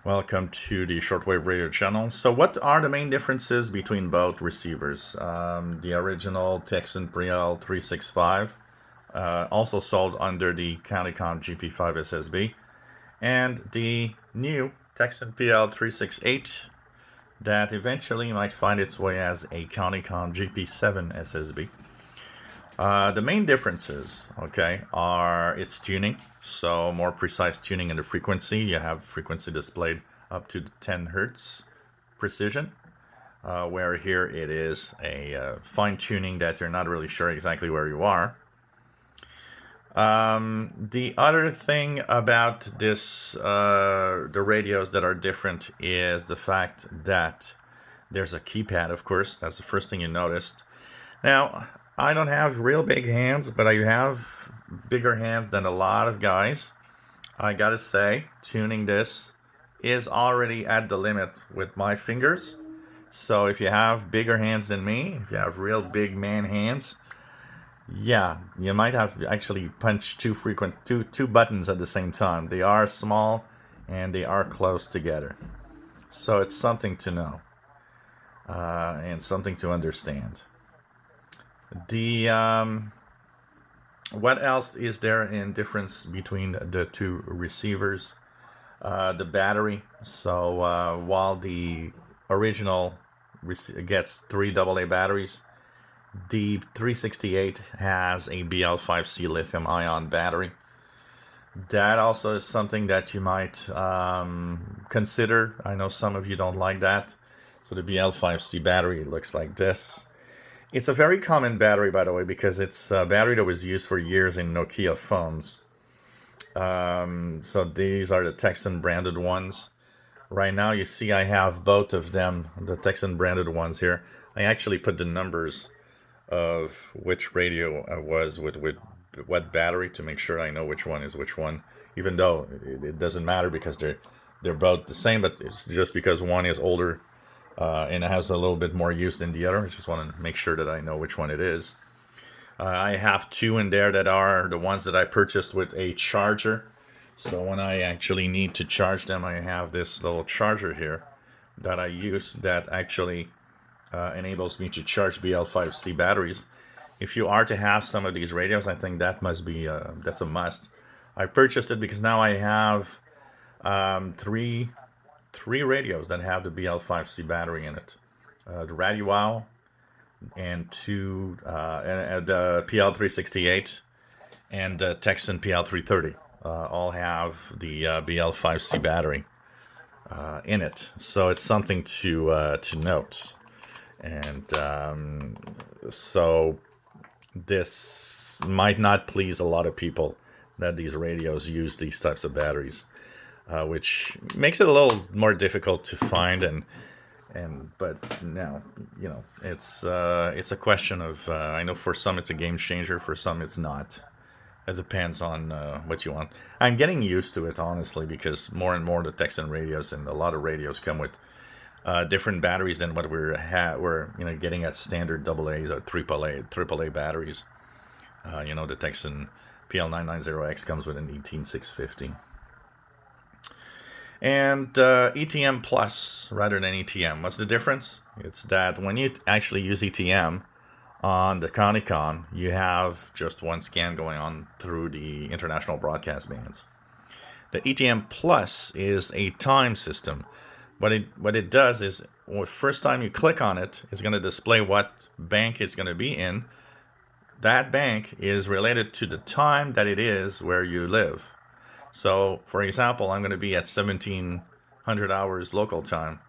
Welcome to the shortwave radio channel. So what are the main differences between both receivers? The original Tecsun PL-365, also sold under the CountyComm GP5 SSB, and the new Tecsun PL-368 that eventually might find its way as a CountyComm GP7 SSB. The main differences, okay, are its tuning. So more precise tuning in the frequency. You have frequency displayed up to 10 hertz precision, where here it is a fine tuning that you're not really sure exactly where you are. The other thing about this, the radios that are different, is the fact that there's a keypad, of course. That's the first thing you noticed. Now, I don't have real big hands, but I have bigger hands than a lot of guys. I gotta say, tuning this is already at the limit with my fingers. So if you have bigger hands than me, if you have real big man hands, yeah, you might have to actually punch two buttons at the same time. They are small and they are close together. So it's something to know and something to understand. The what else is there in difference between the two receivers? The battery. So while the original gets 3 AA batteries, the 368 has a BL5C lithium-ion battery. That also is something that you might consider. I know some of you don't like that. So the BL5C battery looks like this. It's a very common battery, by the way, because it's a battery that was used for years in Nokia phones. So these are the Tecsun branded ones. Right now, you see I have both of them, the Tecsun branded ones here. I actually put the numbers of which radio I was with what battery to make sure I know which one is which one, even though it doesn't matter because they're both the same, but it's just because one is older and it has a little bit more use than the other. I just want to make sure that I know which one it is. I have two in there that are the ones that I purchased with a charger. So when I actually need to charge them, I have this little charger here that I use that actually enables me to charge BL5C batteries. If you are to have some of these radios, I think that must be that's a must. I purchased it because now I have three radios that have the BL5C battery in it. The Radio Wow and the PL-368 and the Tecsun PL-330 all have the BL5C battery in it. So it's something to note. And so this might not please a lot of people that these radios use these types of batteries. Which makes it a little more difficult to find, but now it's a question of I know for some it's a game changer, for some it's not. It depends on what you want. I'm getting used to it, honestly, because more and more the Tecsun radios and a lot of radios come with different batteries than what we're getting at standard AA's or AAA batteries. The Tecsun PL-990X comes with an 18650. And ETM Plus rather than ETM. What's the difference? It's that when you actually use ETM on the CountyComm, you have just one scan going on through the international broadcast bands. The ETM Plus is a time system. What it does is, the first time you click on it, it's going to display what bank it's going to be in. That bank is related to the time that it is where you live. So, for example, I'm going to be at 1700 hours local time.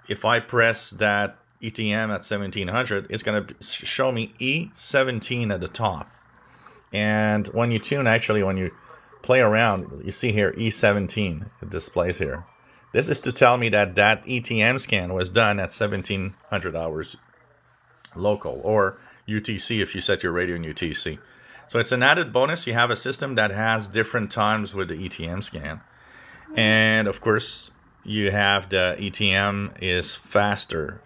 If I press that ETM at 1700, it's going to show me E17 at the top. And when you tune, actually, when you play around, you see here E17, it displays here. This is to tell me that ETM scan was done at 1700 hours local, or UTC if you set your radio in UTC. So it's an added bonus. You have a system that has different times with the ETM scan. And of course, you have the ETM is faster.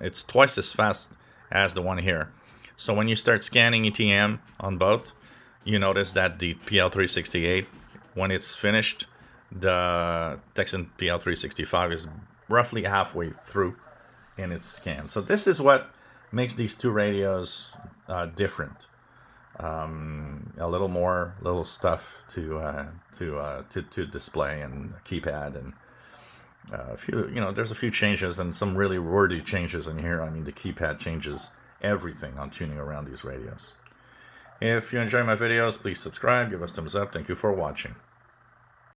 It's twice as fast as the one here. So when you start scanning ETM on both, you notice that the PL-368, when it's finished, the Tecsun PL-365 is roughly halfway through in its scan. So this is what makes these two radios different. A little stuff to display, and keypad, and a few, there's a few changes and some really wordy changes in here. I mean, the keypad changes everything on tuning around these radios. If you enjoy my videos, please subscribe, give us a thumbs up. Thank you for watching.